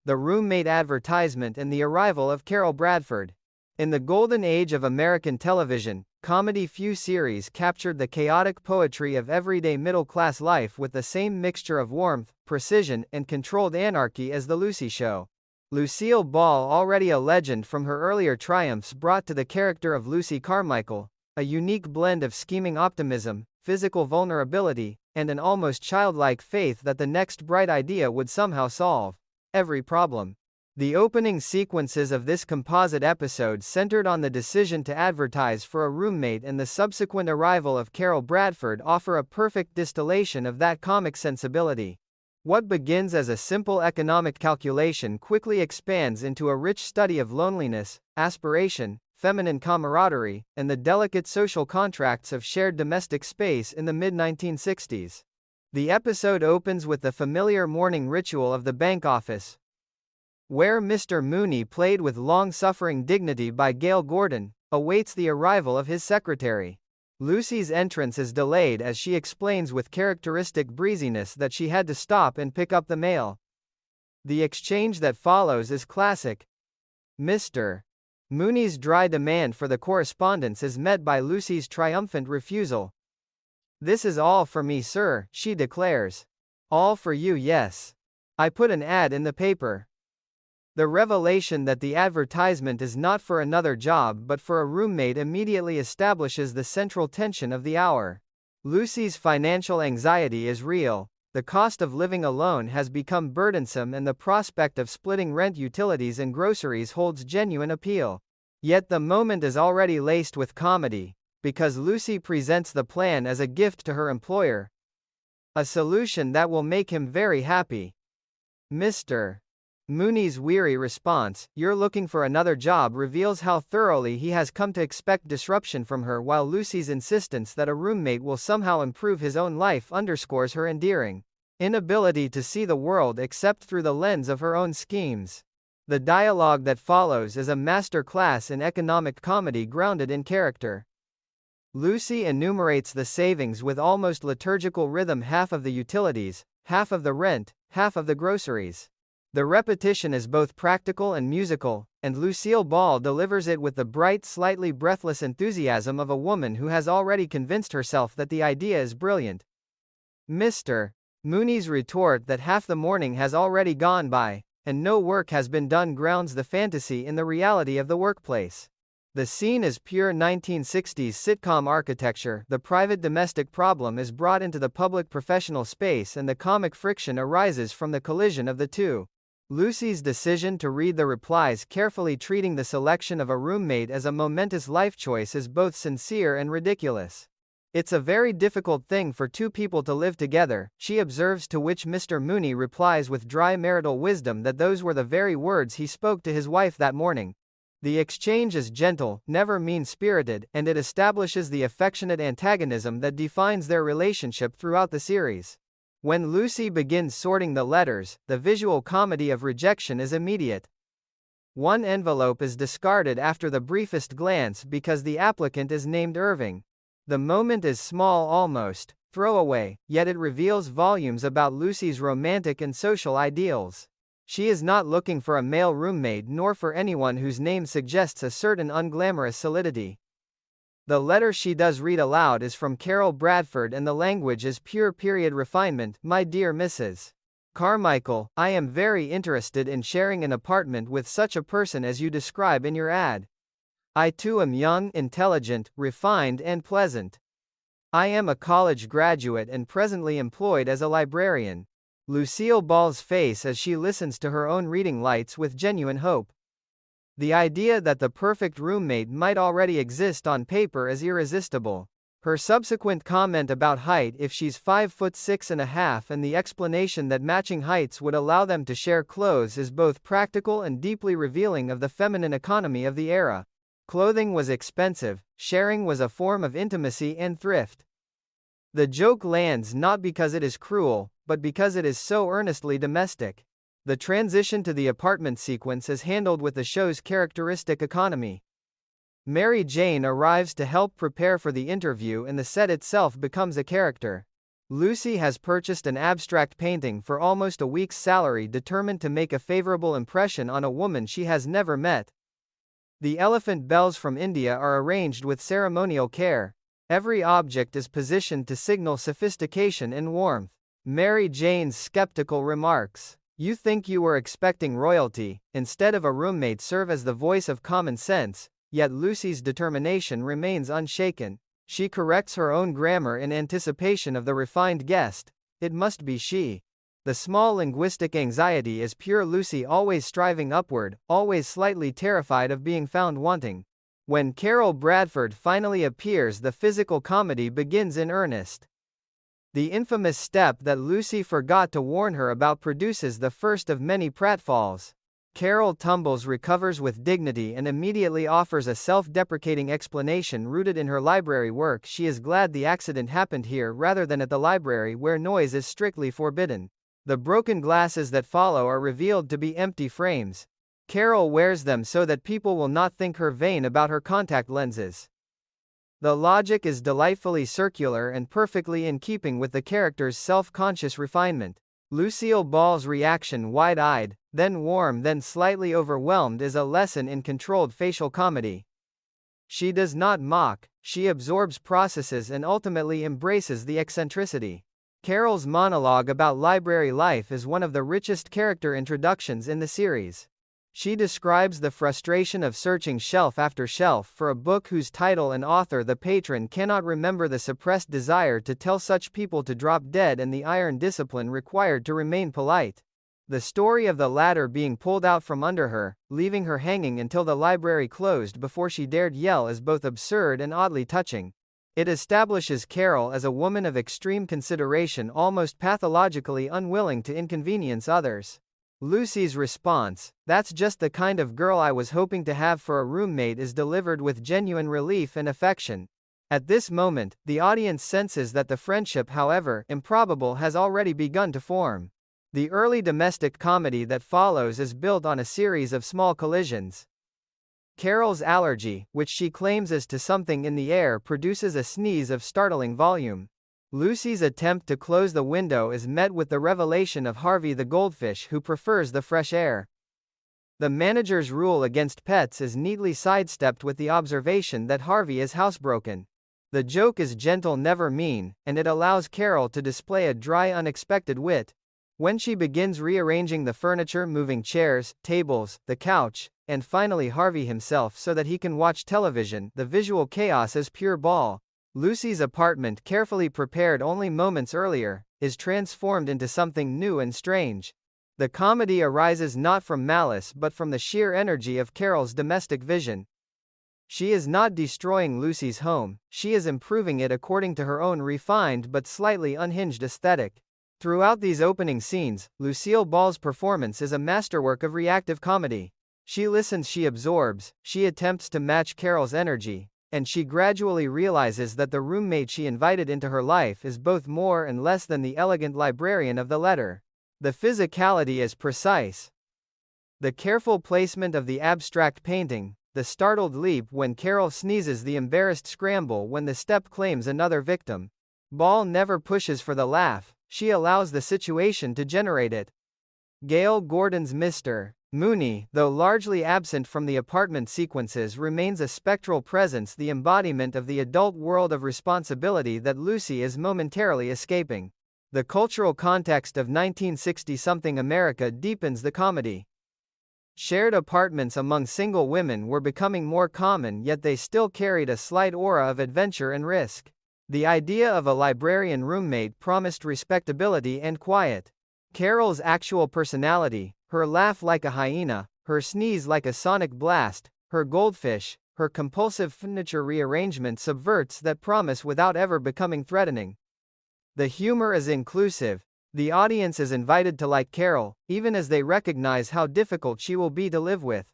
The Roommate Advertisement and the Arrival of Carol Bradford. In the golden age of American television, comedy few series captured the chaotic poetry of everyday middle-class life with the same mixture of warmth, precision, and controlled anarchy as The Lucy Show. Lucille Ball, already a legend from her earlier triumphs, brought to the character of Lucy Carmichael a unique blend of scheming optimism, physical vulnerability, and an almost childlike faith that the next bright idea would somehow solve every problem. The opening sequences of this composite episode centered on the decision to advertise for a roommate, and the subsequent arrival of Carol Bradford offer a perfect distillation of that comic sensibility. What begins as a simple economic calculation quickly expands into a rich study of loneliness, aspiration, feminine camaraderie, and the delicate social contracts of shared domestic space in the mid-1960s. The episode opens with the familiar morning ritual of the bank office, where Mr. Mooney, played with long-suffering dignity by Gail Gordon, awaits the arrival of his secretary. Lucy's entrance is delayed as she explains with characteristic breeziness that she had to stop and pick up the mail. The exchange that follows is classic. Mr. Mooney's dry demand for the correspondence is met by Lucy's triumphant refusal. "This is all for me, sir," she declares. "All for you, yes. I put an ad in the paper." The revelation that the advertisement is not for another job but for a roommate immediately establishes the central tension of the hour. Lucy's financial anxiety is real. The cost of living alone has become burdensome, and the prospect of splitting rent, utilities, and groceries holds genuine appeal. Yet the moment is already laced with comedy, because Lucy presents the plan as a gift to her employer, a solution that will make him very happy. Mr. Mooney's weary response, "You're looking for another job," reveals how thoroughly he has come to expect disruption from her, while Lucy's insistence that a roommate will somehow improve his own life underscores her endearing inability to see the world except through the lens of her own schemes. The dialogue that follows is a master class in economic comedy grounded in character. Lucy enumerates the savings with almost liturgical rhythm: half of the utilities, half of the rent, half of the groceries. The repetition is both practical and musical, and Lucille Ball delivers it with the bright, slightly breathless enthusiasm of a woman who has already convinced herself that the idea is brilliant. Mr. Mooney's retort that half the morning has already gone by, and no work has been done, grounds the fantasy in the reality of the workplace. The scene is pure 1960s sitcom architecture. The private domestic problem is brought into the public professional space, and the comic friction arises from the collision of the two. Lucy's decision to read the replies carefully, treating the selection of a roommate as a momentous life choice, is both sincere and ridiculous. "It's a very difficult thing for two people to live together," she observes, to which Mr. Mooney replies with dry marital wisdom that those were the very words he spoke to his wife that morning. The exchange is gentle, never mean-spirited, and it establishes the affectionate antagonism that defines their relationship throughout the series. When Lucy begins sorting the letters, the visual comedy of rejection is immediate. One envelope is discarded after the briefest glance because the applicant is named Irving. The moment is small, almost throwaway, yet it reveals volumes about Lucy's romantic and social ideals. She is not looking for a male roommate, nor for anyone whose name suggests a certain unglamorous solidity. The letter she does read aloud is from Carol Bradford, and the language is pure period refinement. "My dear Mrs. Carmichael, I am very interested in sharing an apartment with such a person as you describe in your ad. I too am young, intelligent, refined, and pleasant. I am a college graduate and presently employed as a librarian." Lucille Ball's face as she listens to her own reading lights with genuine hope. The idea that the perfect roommate might already exist on paper is irresistible. Her subsequent comment about height, if she's 5'6.5", and the explanation that matching heights would allow them to share clothes, is both practical and deeply revealing of the feminine economy of the era. Clothing was expensive, sharing was a form of intimacy and thrift. The joke lands not because it is cruel, but because it is so earnestly domestic. The transition to the apartment sequence is handled with the show's characteristic economy. Mary Jane arrives to help prepare for the interview, and the set itself becomes a character. Lucy has purchased an abstract painting for almost a week's salary, determined to make a favorable impression on a woman she has never met. The elephant bells from India are arranged with ceremonial care. Every object is positioned to signal sophistication and warmth. Mary Jane's skeptical remarks. You think you were expecting royalty, instead of a roommate serve as the voice of common sense, yet Lucy's determination remains unshaken. She corrects her own grammar in anticipation of the refined guest. It must be she. The small linguistic anxiety is pure Lucy, always striving upward, always slightly terrified of being found wanting. When Carol Bradford finally appears, the physical comedy begins in earnest. The infamous step that Lucy forgot to warn her about produces the first of many pratfalls. Carol tumbles, recovers with dignity, and immediately offers a self-deprecating explanation rooted in her library work. She is glad the accident happened here rather than at the library, where noise is strictly forbidden. The broken glasses that follow are revealed to be empty frames. Carol wears them so that people will not think her vain about her contact lenses. The logic is delightfully circular and perfectly in keeping with the character's self-conscious refinement. Lucille Ball's reaction, wide-eyed, then warm, then slightly overwhelmed, is a lesson in controlled facial comedy. She does not mock, she absorbs, processes, and ultimately embraces the eccentricity. Carol's monologue about library life is one of the richest character introductions in the series. She describes the frustration of searching shelf after shelf for a book whose title and author the patron cannot remember, the suppressed desire to tell such people to drop dead, and the iron discipline required to remain polite. The story of the latter being pulled out from under her, leaving her hanging until the library closed before she dared yell, is both absurd and oddly touching. It establishes Carol as a woman of extreme consideration, almost pathologically unwilling to inconvenience others. Lucy's response, "That's just the kind of girl I was hoping to have for a roommate," is delivered with genuine relief and affection. At this moment, the audience senses that the friendship, however improbable, has already begun to form. The early domestic comedy that follows is built on a series of small collisions. Carol's allergy, which she claims is to something in the air, produces a sneeze of startling volume. Lucy's attempt to close the window is met with the revelation of Harvey the goldfish, who prefers the fresh air. The manager's rule against pets is neatly sidestepped with the observation that Harvey is housebroken. The joke is gentle, never mean, and it allows Carol to display a dry, unexpected wit. When she begins rearranging the furniture, moving chairs, tables, the couch, and finally Harvey himself so that he can watch television, the visual chaos is pure ball. Lucy's apartment, carefully prepared only moments earlier, is transformed into something new and strange. The comedy arises not from malice but from the sheer energy of Carol's domestic vision. She is not destroying Lucy's home, she is improving it according to her own refined but slightly unhinged aesthetic. Throughout these opening scenes, Lucille Ball's performance is a masterwork of reactive comedy. She listens, she absorbs, she attempts to match Carol's energy, and she gradually realizes that the roommate she invited into her life is both more and less than the elegant librarian of the letter. The physicality is precise. The careful placement of the abstract painting, the startled leap when Carol sneezes, the embarrassed scramble when the step claims another victim. Ball never pushes for the laugh, she allows the situation to generate it. Gail Gordon's Mr. Mooney, though largely absent from the apartment sequences, remains a spectral presence, the embodiment of the adult world of responsibility that Lucy is momentarily escaping. The cultural context of 1960-something America deepens the comedy. Shared apartments among single women were becoming more common, yet they still carried a slight aura of adventure and risk. The idea of a librarian roommate promised respectability and quiet. Carol's actual personality, her laugh like a hyena, her sneeze like a sonic blast, her goldfish, her compulsive furniture rearrangement subverts that promise without ever becoming threatening. The humor is inclusive. The audience is invited to like Carol, even as they recognize how difficult she will be to live with.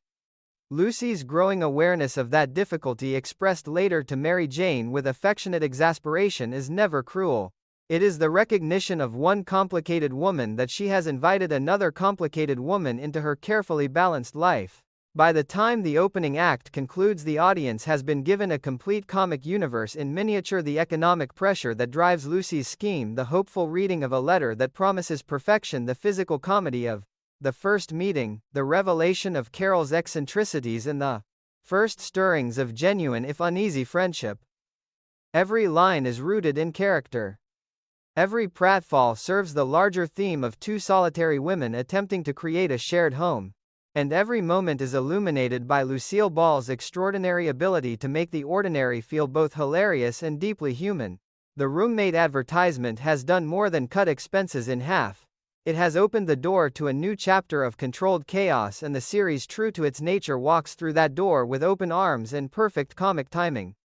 Lucy's growing awareness of that difficulty, expressed later to Mary Jane with affectionate exasperation, is never cruel. It is the recognition of one complicated woman that she has invited another complicated woman into her carefully balanced life. By the time the opening act concludes, the audience has been given a complete comic universe in miniature: the economic pressure that drives Lucy's scheme, the hopeful reading of a letter that promises perfection, the physical comedy of the first meeting, the revelation of Carol's eccentricities, and the first stirrings of genuine if uneasy friendship. Every line is rooted in character. Every pratfall serves the larger theme of two solitary women attempting to create a shared home. And every moment is illuminated by Lucille Ball's extraordinary ability to make the ordinary feel both hilarious and deeply human. The Roommate advertisement has done more than cut expenses in half. It has opened the door to a new chapter of controlled chaos, and the series, true to its nature, walks through that door with open arms and perfect comic timing.